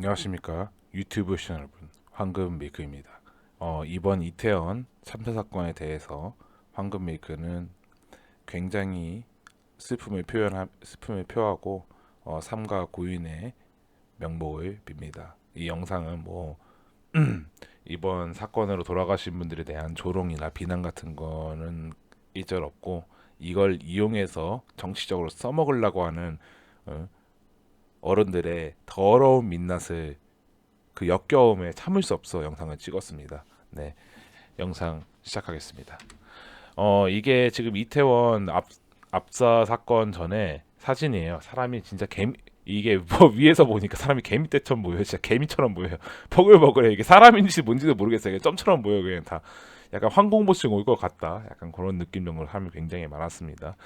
안녕하십니까 유튜브 시청 여러분, 황금메이크입니다. 이번 이태원 참사 사건에 대해서 황금메이크는 굉장히 슬픔을 표하고 삼가 고인의 명복을 빕니다. 이 영상은 이번 사건으로 돌아가신 분들에 대한 조롱이나 비난 같은 거는 일절 없고, 이걸 이용해서 정치적으로 써먹으려고 하는 어, 어른들의 더러운 민낯을, 그 역겨움에 참을 수 없어 영상을 찍었습니다. 네, 영상 시작하겠습니다. 이게 지금 이태원 압사 사건 전에 사진이에요. 사람이 진짜 이게 위에서 보니까 사람이 개미떼처럼 보여요. 진짜 개미처럼 보여요. 버글버글해. 이게 사람인지 뭔지도 모르겠어요. 이게 점처럼 보여. 그냥 다 약간 항공모증 올 것 같다. 약간 그런 느낌 정도로 사람이 굉장히 많았습니다.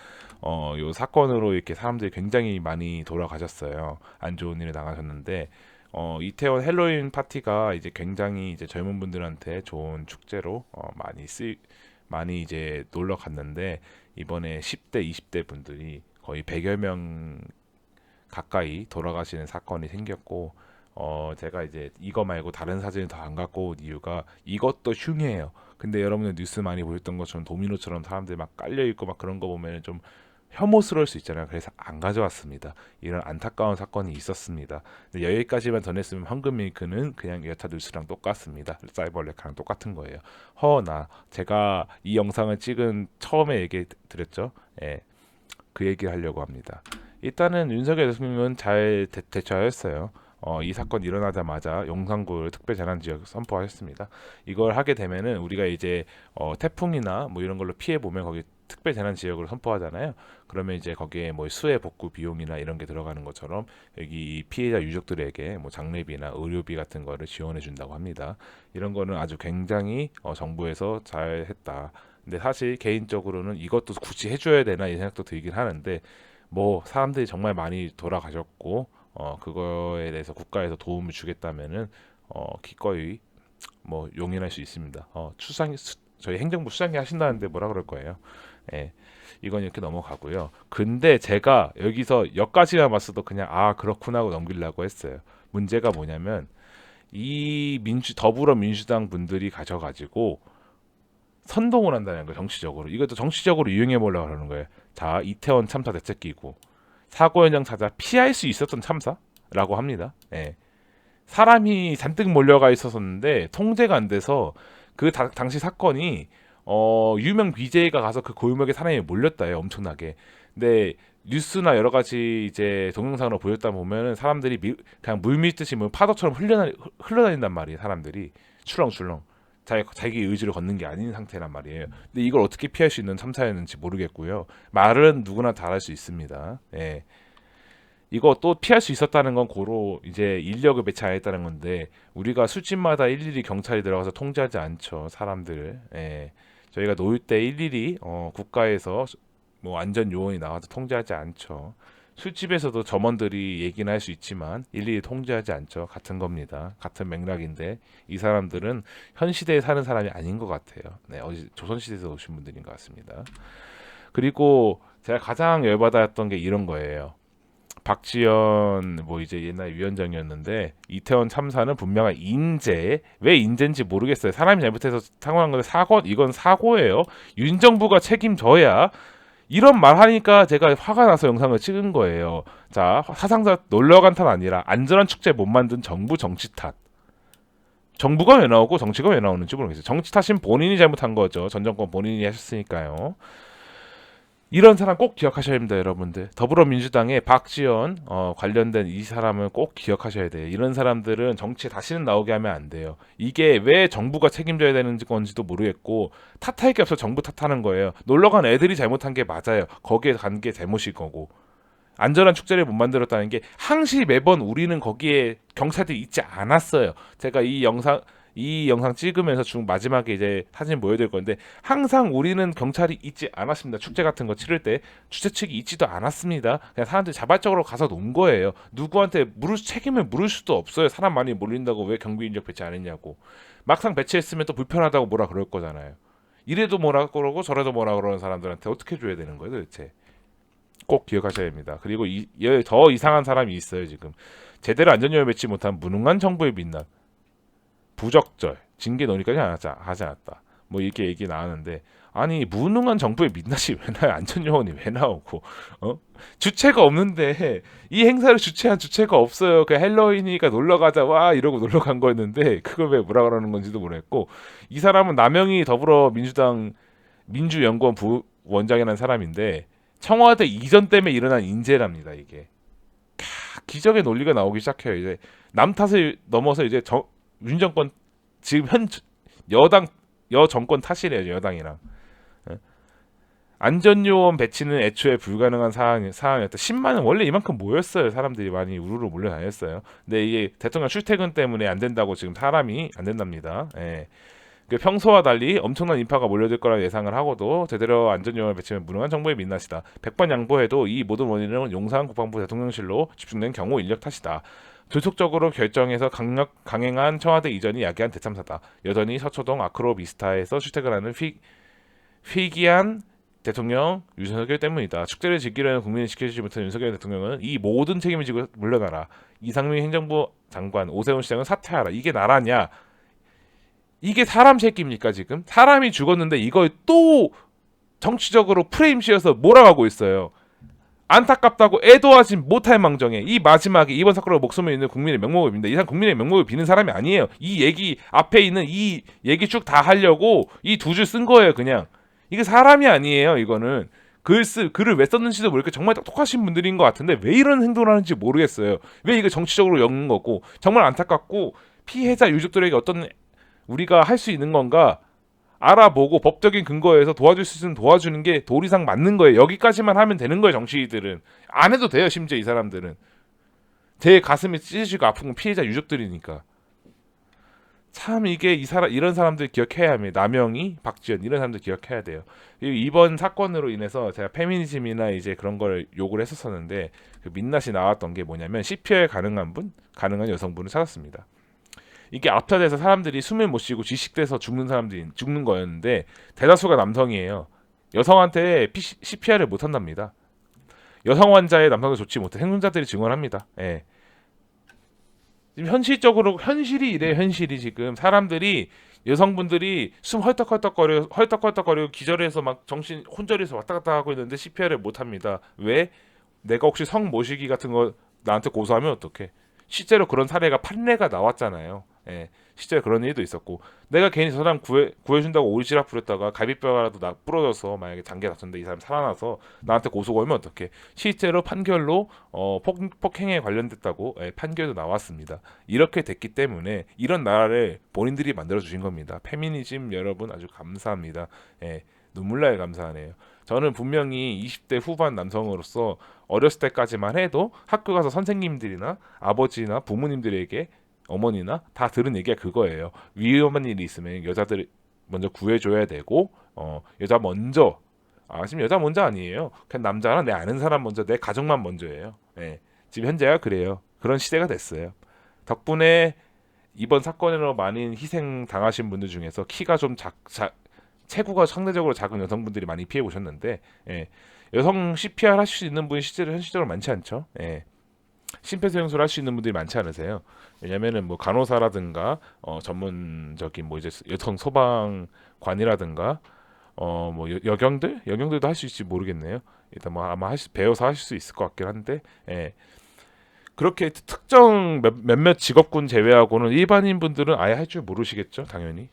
요 사건으로 이렇게 사람들이 굉장히 많이 돌아가셨어요. 안 좋은 일에 나가셨는데, 이태원 헬로윈 파티가 이제 굉장히 이제 젊은 분들한테 좋은 축제로 많이 이제 놀러 갔는데, 이번에 10대, 20대 분들이 거의 100여 명 가까이 돌아가시는 사건이 생겼고, 제가 이제 이거 말고 다른 사진을 더 안 갖고 온 이유가, 이것도 흉해요. 근데 여러분들 뉴스 많이 보셨던 것처럼 도미노처럼 사람들 막 깔려 있고 막 그런 거 보면은 좀 혐오스러울 수 있잖아요. 그래서 안 가져왔습니다. 이런 안타까운 사건이 있었습니다. 근데 여기까지만 전했으면 황금밀크는 그냥 여타 뉴스랑 똑같습니다. 사이버레카랑 똑같은 거예요. 허나 제가 이 영상을 찍은 처음에 얘기 드렸죠. 예, 그 얘기를 하려고 합니다. 일단은 윤석열 대통령은 잘 대처하였어요. 이 사건 일어나자마자 용산구를 특별재난지역 선포하셨습니다. 이걸 하게 되면은 우리가 이제 태풍이나 뭐 이런 걸로 피해 보면 거기 특별재난지역으로 선포하잖아요. 그러면 이제 거기에 뭐 수해 복구 비용이나 이런 게 들어가는 것처럼 여기 피해자 유족들에게 뭐 장례비나 의료비 같은 거를 지원해 준다고 합니다. 이런 거는 아주 굉장히 정부에서 잘 했다. 근데 사실 개인적으로는 이것도 굳이 해줘야 되나 이 생각도 들긴 하는데, 뭐 사람들이 정말 많이 돌아가셨고 그거에 대해서 국가에서 도움을 주겠다면은 기꺼이 뭐 용인할 수 있습니다. 저희 행정부 수장이 하신다는데 뭐라 그럴 거예요. 예, 이건 이렇게 넘어가고요. 근데 제가 여기서 여기까지만 봤어도 그냥 그렇구나 하고 넘기려고 했어요. 문제가 뭐냐면, 이 더불어민주당 분들이 가져가지고 선동을 한다는 거예요. 정치적으로. 이것도 정치적으로 이용해 보려고 하는 거예요. 자, 이태원 참사 대책기구, 사고 현장 찾아 피할 수 있었던 참사라고 합니다. 예. 사람이 잔뜩 몰려가 있었는데 통제가 안 돼서 그 당시 사건이, 유명 BJ가 가서 그 골목에 사람이 몰렸다요. 엄청나게. 근데 뉴스나 여러 가지 이제 동영상으로 보였다 보면은 사람들이 그냥 물 밀듯이 뭐 파도처럼 흘러다닌단 말이에요. 사람들이 출렁출렁. 자기 의지를 걷는 게 아닌 상태란 말이에요. 근데 이걸 어떻게 피할 수 있는 참사였는지 모르겠고요. 말은 누구나 다 할 수 있습니다. 예. 이거 또 피할 수 있었다는 건 고로 이제 인력을 배치 안 했다는 건데, 우리가 술집마다 일일이 경찰이 들어가서 통제하지 않죠. 사람들을. 예. 저희가 놓을 때 일일이 국가에서 뭐 안전 요원이 나와서 통제하지 않죠. 술집에서도 점원들이 얘기는 할 수 있지만 일일이 통제하지 않죠. 같은 겁니다. 같은 맥락인데, 이 사람들은 현 시대에 사는 사람이 아닌 것 같아요. 네, 조선 시대에서 오신 분들인 것 같습니다. 그리고 제가 가장 열받았던 게 이런 거예요. 박지원 뭐 이제 옛날 위원장이었는데, 이태원 참사는 분명한 인재, 왜 인재인지 모르겠어요. 사람이 잘못해서 상황한 건데, 이건 사고예요. 윤 정부가 책임져야. 이런 말 하니까 제가 화가 나서 영상을 찍은 거예요. 자, 사상자 놀러 간 탓 아니라 안전한 축제 못 만든 정부 정치 탓. 정부가 왜 나오고 정치가 왜 나오는지 모르겠어요. 정치 탓은 본인이 잘못한 거죠. 전 정권 본인이 하셨으니까요. 이런 사람 꼭 기억하셔야 됩니다, 여러분들. 더불어민주당의 박지원 관련된 이 사람은 꼭 기억하셔야 돼요. 이런 사람들은 정치에 다시는 나오게 하면 안 돼요. 이게 왜 정부가 책임져야 되는 건지도 모르겠고, 탓할 게 없어 정부 탓하는 거예요. 놀러 간 애들이 잘못한 게 맞아요. 거기에 간 게 잘못일 거고. 안전한 축제를 못 만들었다는 게, 항시 매번 우리는 거기에 경찰들이 있지 않았어요. 제가 이 영상 찍으면서 마지막에 이제 사진 보여드릴 건데, 항상 우리는 경찰이 있지 않았습니다. 축제 같은 거 치를 때 주최 측이 있지도 않았습니다. 그냥 사람들이 자발적으로 가서 논 거예요. 누구한테 책임을 물을 수도 없어요. 사람 많이 몰린다고 왜 경비 인력 배치 안 했냐고. 막상 배치했으면 또 불편하다고 뭐라 그럴 거잖아요. 이래도 뭐라 그러고 저래도 뭐라 그러는 사람들한테 어떻게 줘야 되는 거예요, 도대체. 꼭 기억하셔야 됩니다. 그리고 더 이상한 사람이 있어요, 지금. 제대로 안전요원 맺지 못한 무능한 정부의 민낯, 부적절, 징계 논의까지 하지 않았다. 뭐 이렇게 얘기 나왔는데 아니 무능한 정부의 민낯이 왜 나요? 안전요원이 왜 나오고 주체가 없는데 이 행사를 주최한 주체가 없어요. 그 헬로윈이니까 놀러 가자 와 이러고 놀러 간 거였는데 그걸 왜 뭐라 그러는 건지도 모르겠고 이 사람은 남영희 더불어민주당 민주연구원 부원장이라는 사람인데 청와대 이전 때문에 일어난 인재랍니다. 이게 기적의 논리가 나오기 시작해요. 이제 남 탓을 넘어서 이제 윤 정권 지금 현 여당 정권 탓이래요. 여당이랑 안전요원 배치는 애초에 불가능한 상황이었다. 10만 원 원래 이만큼 모였어요. 사람들이 많이 우르르 몰려다녔어요. 근데 이게 대통령 출퇴근 때문에 안 된다고 지금 사람이 안 된답니다. 예. 그 평소와 달리 엄청난 인파가 몰려들 거라 예상을 하고도 제대로 안전요원을 배치면 무능한 정부의 민낯이다. 100번 양보해도 이 모든 원인은 용산 국방부 대통령실로 집중된 경우 인력 탓이다. 조속적으로 결정해서 강행한 청와대 이전이 야기한 대참사다. 여전히 서초동 아크로비스타에서 출퇴근하는 희귀한 대통령 윤석열 때문이다. 축제를 즐기려는 국민을 지켜주지 못한 윤석열 대통령은 이 모든 책임을 지고 물러가라. 이상민 행정부 장관, 오세훈 시장은 사퇴하라. 이게 나라냐? 이게 사람 새끼입니까 지금? 사람이 죽었는데 이걸 또 정치적으로 프레임 씌워서 몰아가고 있어요. 안타깝다고 애도하지 못할 망정에 이 마지막에 이번 사건으로 목숨을 잃는 국민의 명목을 빕니다. 이 사람 국민의 명목을 비는 사람이 아니에요. 이 얘기 앞에 있는 이 얘기 쭉 다 하려고 이 두 줄 쓴 거예요. 그냥 이게 사람이 아니에요. 이거는 글을 왜 썼는지도 모르겠고 정말 똑똑하신 분들인 것 같은데 왜 이런 행동을 하는지 모르겠어요. 왜 이거 정치적으로 엮는 거고 정말 안타깝고 피해자 유족들에게 어떤 우리가 할 수 있는 건가 알아보고 법적인 근거에서 도와줄 수 있으면 도와주는 게 도리상 맞는 거예요. 여기까지만 하면 되는 거예요. 정치인들은 안 해도 돼요. 심지어 이 사람들은 제 가슴이 찢어지고 아픈 건 피해자 유족들이니까. 참 이게 이런 사람들 기억해야 합니다. 남영희, 박지원 이런 사람들 기억해야 돼요. 이번 사건으로 인해서 제가 페미니즘이나 이제 그런 걸 욕을 했었었는데 그 민낯이 나왔던 게 뭐냐면 CPR 가능한 여성분을 찾았습니다. 이게 압사돼서 사람들이 숨을 못 쉬고 질식돼서 죽는 거였는데 대다수가 남성이에요. 여성한테 CPR을 못 한답니다. 여성 환자의 남성을 좋지 못해 생존자들이 증언합니다. 예. 지금 현실이 이래요. 현실이 지금 사람들이 여성분들이 숨 헐떡헐떡거리고 기절해서 막 정신 혼절해서 왔다 갔다 하고 있는데 CPR을 못 합니다. 왜? 내가 혹시 성모시기 같은 거 나한테 고소하면 어떡해? 실제로 그런 사례가 판례가 나왔잖아요. 예, 실제로 그런 일도 있었고 내가 괜히 저 사람 구해준다고 오리지랖 부렸다가 갈비뼈라도 부러져서 만약에 장기 다쳤는데 이 사람 살아나서 나한테 고소 걸면 어떡해. 실제로 판결로 폭행에 관련됐다고 판결도 나왔습니다. 이렇게 됐기 때문에 이런 나라를 본인들이 만들어주신 겁니다. 페미니즘 여러분 아주 감사합니다. 예, 눈물나게 감사하네요. 저는 분명히 20대 후반 남성으로서 어렸을 때까지만 해도 학교 가서 선생님들이나 아버지나 부모님들에게 어머니나 다 들은 얘기가 그거예요. 위험한 일이 있으면 여자들 먼저 구해줘야 되고 여자 먼저 지금 여자 먼저 아니에요. 그냥 남자나 내 아는 사람 먼저 내 가족만 먼저예요. 예, 지금 현재가 그래요. 그런 시대가 됐어요. 덕분에 이번 사건으로 많은 희생 당하신 분들 중에서 키가 좀 체구가 상대적으로 작은 여성분들이 많이 피해 보셨는데 여성 CPR 하실 수 있는 분이 현실적으로 많지 않죠. 심폐소생술 할 수 있는 분들이 많지 않으세요. 왜냐면은 뭐 간호사라든가 전문적인 뭐 이제 여성 소방관이라든가 뭐 여경들도 할 수 있을지 모르겠네요. 일단 뭐 아마 배워서 하실 수 있을 것 같긴 한데 그렇게 특정 몇몇 직업군 제외하고는 일반인 분들은 아예 할 줄 모르시겠죠, 당연히.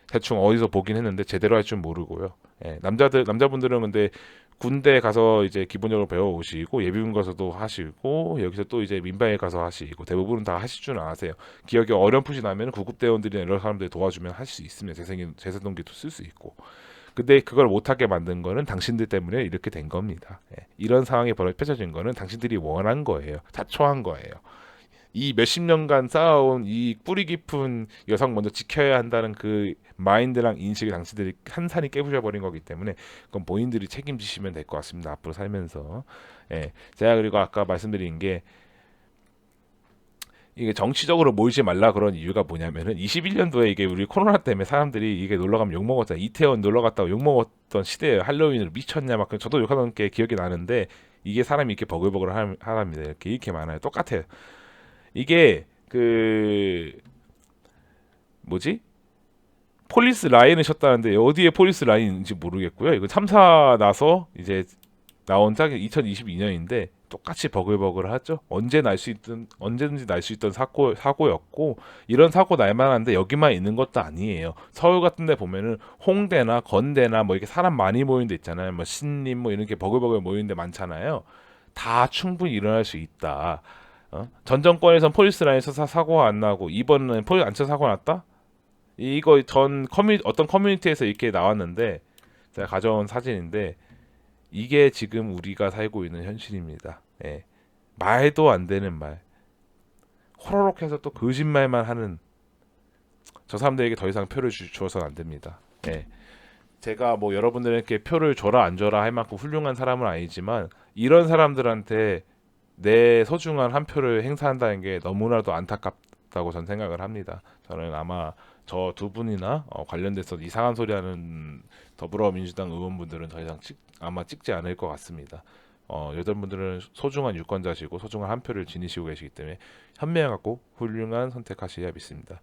대충 어디서 보긴 했는데 제대로 할 줄 모르고요. 남자분들은 근데 군대 가서 이제 기본적으로 배워 오시고 예비군 가서도 하시고 여기서 또 이제 민방위 가서 하시고 대부분은 다 하실 줄은 아세요. 기억이 어렴풋이 나면 구급대원들이나 이런 사람들이 도와주면 할 수 있습니다. 재생동기도 쓸 수 있고. 근데 그걸 못하게 만든 거는 당신들 때문에 이렇게 된 겁니다. 이런 상황이 펼쳐진 거는 당신들이 원한 거예요. 자초한 거예요. 이 몇십 년간 쌓아온 이 뿌리 깊은 여성 먼저 지켜야 한다는 그 마인드랑 인식을 당신들이 한산히 깨부셔버린 거기 때문에 그건 본인들이 책임지시면 될 것 같습니다. 앞으로 살면서. 제가 그리고 아까 말씀드린 게 이게 정치적으로 모이지 말라 그런 이유가 뭐냐면은 21년도에 이게 우리 코로나 때문에 사람들이 이게 놀러 가면 욕 먹었잖아요. 이태원 놀러 갔다가 욕 먹었던 시대예요. 할로윈을 미쳤냐 막 저도 욕하던 게 기억이 나는데 이게 사람이 이렇게 버글버글 하랍니다. 이렇게 많아요. 똑같아요. 이게 그 뭐지? 폴리스 라인을 셨다는데 어디에 폴리스 라인인지 모르겠고요. 이거 참사 나서 이제 나온 짝이 2022년인데 똑같이 버글버글하죠. 언제든지 날 수 있던 사고였고 이런 사고 날 만한데 여기만 있는 것도 아니에요. 서울 같은 데 보면은 홍대나 건대나 뭐 이렇게 사람 많이 모이는 데 있잖아요. 뭐 신림 뭐 이렇게 버글버글 모이는 데 많잖아요. 다 충분히 일어날 수 있다. 전 정권에선 폴리스 라인에서 사고가 안 나고 이번은 폴리스 안쳐 사고 났다? 이거 어떤 커뮤니티에서 이렇게 나왔는데 제가 가져온 사진인데 이게 지금 우리가 살고 있는 현실입니다. 예. 말도 안 되는 말. 호로록 해서 또 거짓말만 하는 저 사람들에게 더 이상 표를 주어서는 안 됩니다. 예. 제가 뭐 여러분들에게 표를 줘라 안 줘라 할 만큼 훌륭한 사람은 아니지만 이런 사람들한테 내 소중한 한 표를 행사한다는 게 너무나도 안타깝다고 전 생각을 합니다. 저는 아마 저 두 분이나 관련돼서 이상한 소리 하는 더불어민주당 의원분들은 더 이상 아마 찍지 않을 것 같습니다. 여러분들은 소중한 유권자시고 소중한 한 표를 지니시고 계시기 때문에 현명하고 훌륭한 선택하셔야 믿습니다.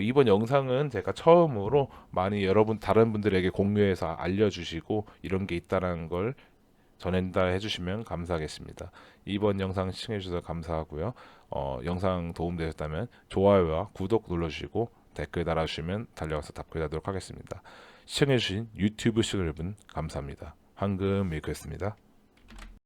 이번 영상은 제가 처음으로 많이 다른 분들에게 공유해서 알려주시고 이런 게 있다는 걸 전달 해주시면 감사하겠습니다. 이번 영상 시청해주셔서 감사하고요. 영상 도움되셨다면 좋아요와 구독 눌러주시고 댓글 달아주시면 달려가서 답글하도록 하겠습니다. 시청해주신 유튜브 시청자 여러분 감사합니다. 황금 밀크였습니다.